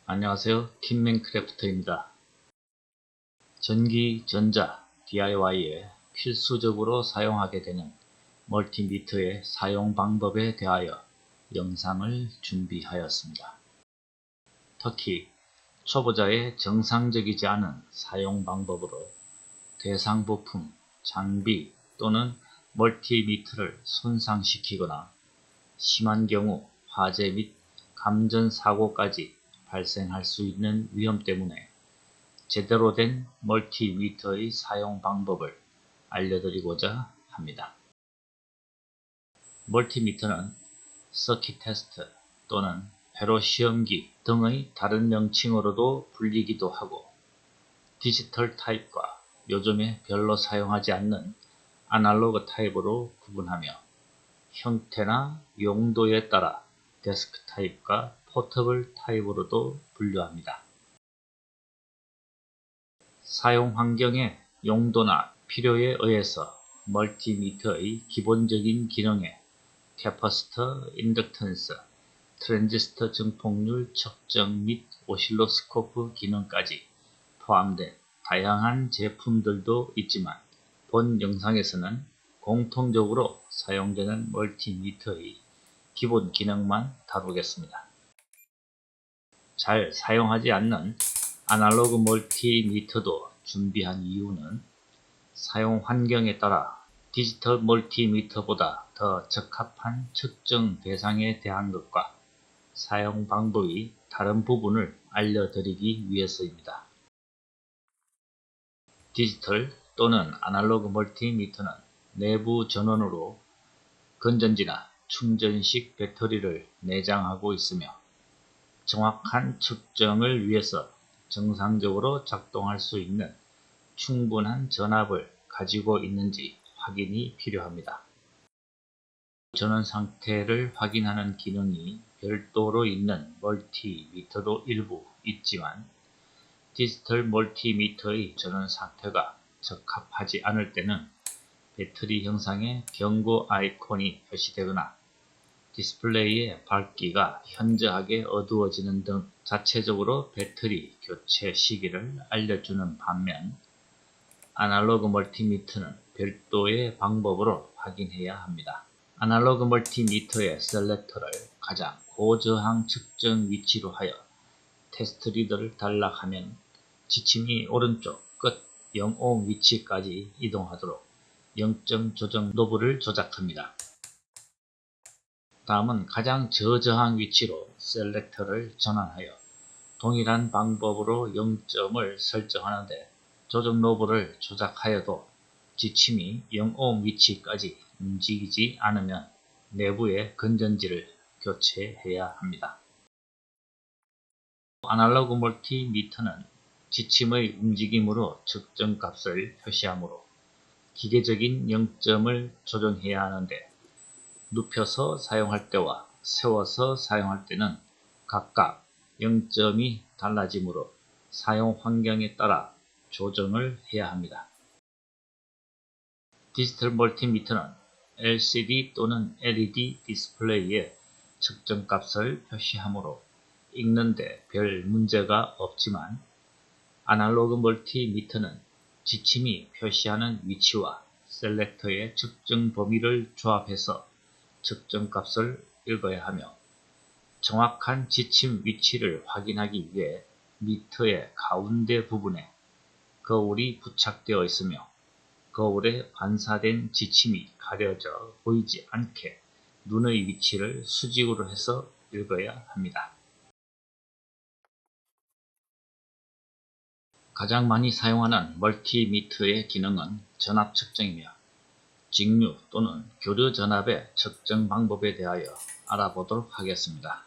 안녕하세요. 킹맨크래프터입니다. 전기, 전자, DIY에 필수적으로 사용하게 되는 멀티미터의 사용 방법에 대하여 영상을 준비하였습니다. 특히 초보자의 정상적이지 않은 사용 방법으로 대상 부품, 장비 또는 멀티미터를 손상시키거나 심한 경우 화재 및 감전사고까지 발생할 수 있는 위험 때문에 제대로 된 멀티미터의 사용 방법을 알려드리고자 합니다. 멀티미터는 서킷 테스트 또는 회로 시험기 등의 다른 명칭으로도 불리기도 하고 디지털 타입과 요즘에 별로 사용하지 않는 아날로그 타입으로 구분하며 형태나 용도에 따라 데스크 타입과 포터블 타입으로도 분류합니다. 사용 환경의 용도나 필요에 의해서 멀티미터의 기본적인 기능에 캐퍼시터, 인덕턴스, 트랜지스터 증폭률 측정 및 오실로스코프 기능까지 포함된 다양한 제품들도 있지만 본 영상에서는 공통적으로 사용되는 멀티미터의 기본 기능만 다루겠습니다. 잘 사용하지 않는 아날로그 멀티미터도 준비한 이유는 사용 환경에 따라 디지털 멀티미터보다 더 적합한 측정 대상에 대한 것과 사용 방법이 다른 부분을 알려드리기 위해서입니다. 디지털 또는 아날로그 멀티미터는 내부 전원으로 건전지나 충전식 배터리를 내장하고 있으며 정확한 측정을 위해서 정상적으로 작동할 수 있는 충분한 전압을 가지고 있는지 확인이 필요합니다. 전원 상태를 확인하는 기능이 별도로 있는 멀티미터도 일부 있지만 디지털 멀티미터의 전원 상태가 적합하지 않을 때는 배터리 형상의 경고 아이콘이 표시되거나 디스플레이의 밝기가 현저하게 어두워지는 등 자체적으로 배터리 교체 시기를 알려주는 반면 아날로그 멀티미터는 별도의 방법으로 확인해야 합니다. 아날로그 멀티미터의 셀렉터를 가장 고저항 측정 위치로 하여 테스트 리더를 단락하면 지침이 오른쪽 끝 0옴 위치까지 이동하도록 0점 조정 노브를 조작합니다. 다음은 가장 저저항 위치로 셀렉터를 전환하여 동일한 방법으로 0점을 설정하는데 조정 노브를 조작하여도 지침이 0옴 위치까지 움직이지 않으면 내부의 건전지를 교체해야 합니다. 아날로그 멀티미터는 지침의 움직임으로 측정값을 표시하므로 기계적인 0점을 조정해야 하는데 눕혀서 사용할 때와 세워서 사용할 때는 각각 0점이 달라지므로 사용 환경에 따라 조정을 해야 합니다. 디지털 멀티미터는 LCD 또는 LED 디스플레이에 측정값을 표시하므로 읽는데 별 문제가 없지만 아날로그 멀티미터는 지침이 표시하는 위치와 셀렉터의 측정 범위를 조합해서 측정값을 읽어야 하며 정확한 지침 위치를 확인하기 위해 미터의 가운데 부분에 거울이 부착되어 있으며 거울에 반사된 지침이 가려져 보이지 않게 눈의 위치를 수직으로 해서 읽어야 합니다. 가장 많이 사용하는 멀티미터의 기능은 전압 측정이며 직류 또는 교류 전압의 측정 방법에 대하여 알아보도록 하겠습니다.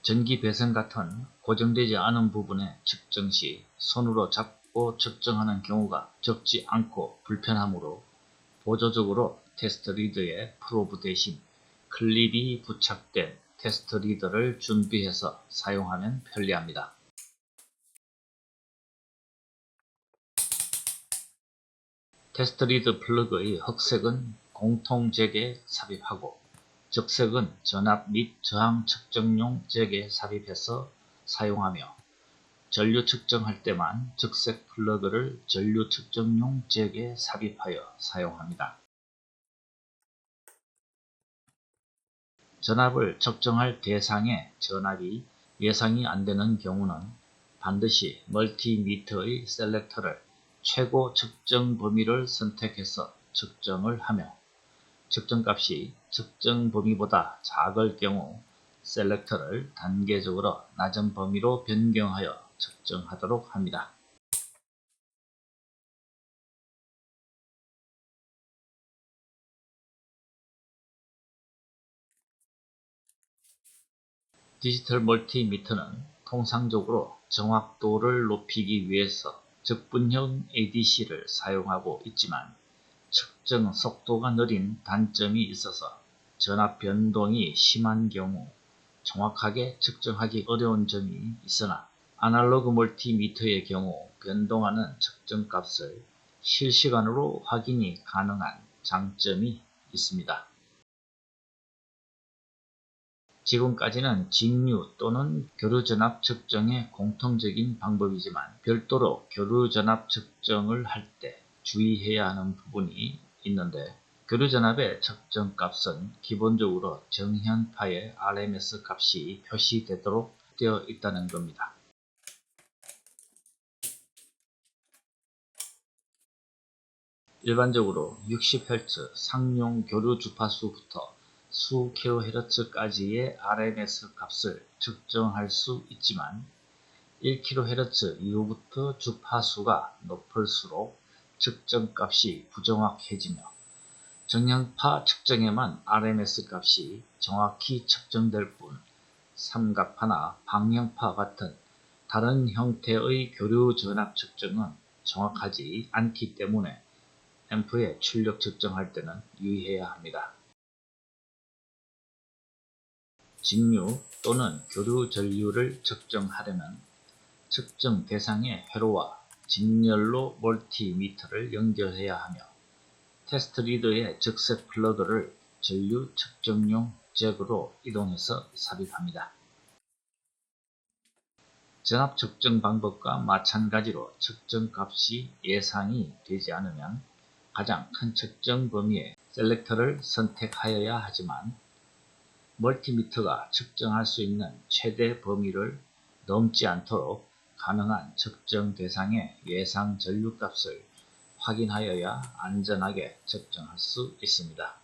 전기 배선 같은 고정되지 않은 부분의 측정 시 손으로 잡고 측정하는 경우가 적지 않고 불편하므로 보조적으로 테스트 리더에 프로브 대신 클립이 부착된 테스트 리더를 준비해서 사용하면 편리합니다. 테스트 리더 플러그의 흑색은 공통 잭에 삽입하고 적색은 전압 및 저항 측정용 잭에 삽입해서 사용하며 전류 측정할 때만 적색 플러그를 전류 측정용 잭에 삽입하여 사용합니다. 전압을 측정할 대상의 전압이 예상이 안되는 경우는 반드시 멀티미터의 셀렉터를 최고 측정 범위를 선택해서 측정을 하며 측정값이 측정 범위보다 작을 경우 셀렉터를 단계적으로 낮은 범위로 변경하여 측정하도록 합니다. 디지털 멀티미터는 통상적으로 정확도를 높이기 위해서 적분형 ADC를 사용하고 있지만 측정 속도가 느린 단점이 있어서 전압 변동이 심한 경우 정확하게 측정하기 어려운 점이 있으나 아날로그 멀티미터의 경우 변동하는 측정값을 실시간으로 확인이 가능한 장점이 있습니다. 지금까지는 직류 또는 교류전압 측정의 공통적인 방법이지만 별도로 교류전압 측정을 할 때 주의해야 하는 부분이 있는데 교류전압의 측정값은 기본적으로 정현파의 RMS 값이 표시되도록 되어 있다는 겁니다. 일반적으로 60Hz 상용 교류 주파수부터 수 kHz까지의 RMS 값을 측정할 수 있지만 1kHz 이후부터 주파수가 높을수록 측정값이 부정확해지며 정형파 측정에만 RMS 값이 정확히 측정될 뿐 삼각파나 방형파 같은 다른 형태의 교류 전압 측정은 정확하지 않기 때문에 앰프의 출력 측정할 때는 유의해야 합니다. 직류 또는 교류 전류를 측정하려면 측정 대상의 회로와 직렬로 멀티미터를 연결해야 하며 테스트 리더의 적색 플러그를 전류 측정용 잭으로 이동해서 삽입합니다. 전압 측정 방법과 마찬가지로 측정값이 예상이 되지 않으면 가장 큰 측정 범위의 셀렉터를 선택하여야 하지만 멀티미터가 측정할 수 있는 최대 범위를 넘지 않도록 가능한 측정 대상의 예상 전류값을 확인하여야 안전하게 측정할 수 있습니다.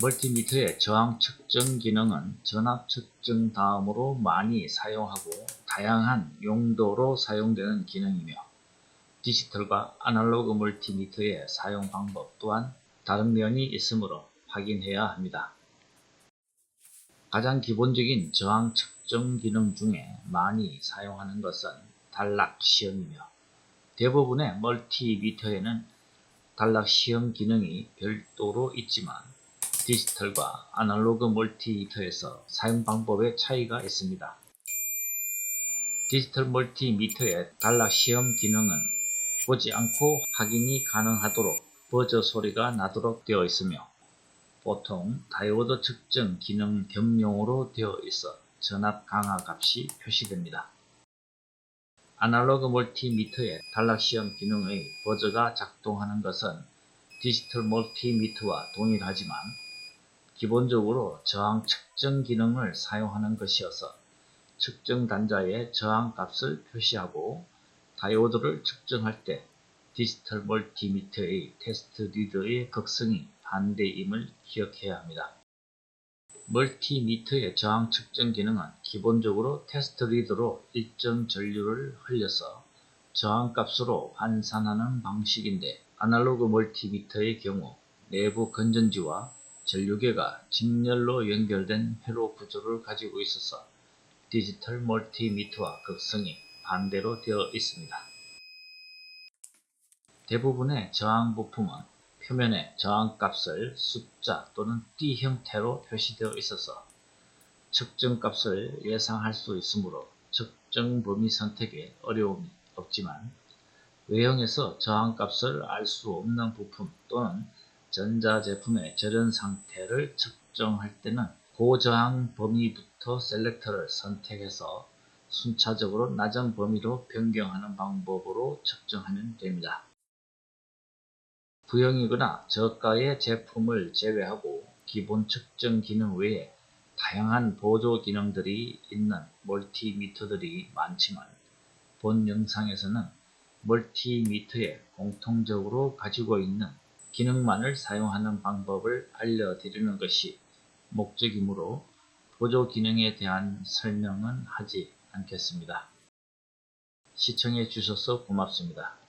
멀티미터의 저항 측정 기능은 전압 측정 다음으로 많이 사용하고 다양한 용도로 사용되는 기능이며 디지털과 아날로그 멀티미터의 사용 방법 또한 다른 면이 있으므로 확인해야 합니다. 가장 기본적인 저항 측정 기능 중에 많이 사용하는 것은 단락 시험이며 대부분의 멀티미터에는 단락 시험 기능이 별도로 있지만 디지털과 아날로그 멀티미터에서 사용 방법의 차이가 있습니다. 디지털 멀티미터의 단락 시험 기능은 보지 않고 확인이 가능하도록 버저 소리가 나도록 되어 있으며 보통 다이오드 측정 기능 겸용으로 되어 있어 전압 강화 값이 표시됩니다. 아날로그 멀티미터의 단락 시험 기능의 버저가 작동하는 것은 디지털 멀티미터와 동일하지만 기본적으로 저항 측정 기능을 사용하는 것이어서 측정 단자의 저항 값을 표시하고 다이오드를 측정할 때 디지털 멀티미터의 테스트 리더의 극성이 반대임을 기억해야 합니다. 멀티미터의 저항 측정 기능은 기본적으로 테스트 리더로 일정 전류를 흘려서 저항값으로 환산하는 방식인데 아날로그 멀티미터의 경우 내부 건전지와 전류계가 직렬로 연결된 회로 구조를 가지고 있어서 디지털 멀티미터와 극성이 반대로 되어 있습니다. 대부분의 저항 부품은 표면에 저항값을 숫자 또는 띠 형태로 표시되어 있어서 측정값을 예상할 수 있으므로 측정 범위 선택에 어려움이 없지만 외형에서 저항값을 알 수 없는 부품 또는 전자제품의 절연 상태를 측정할 때는 고저항 범위부터 셀렉터를 선택해서 순차적으로 낮은 범위로 변경하는 방법으로 측정하면 됩니다. 부형이거나 저가의 제품을 제외하고 기본 측정 기능 외에 다양한 보조 기능들이 있는 멀티미터들이 많지만 본 영상에서는 멀티미터에 공통적으로 가지고 있는 기능만을 사용하는 방법을 알려드리는 것이 목적이므로 보조 기능에 대한 설명은 하지 않겠습니다. 시청해 주셔서 고맙습니다.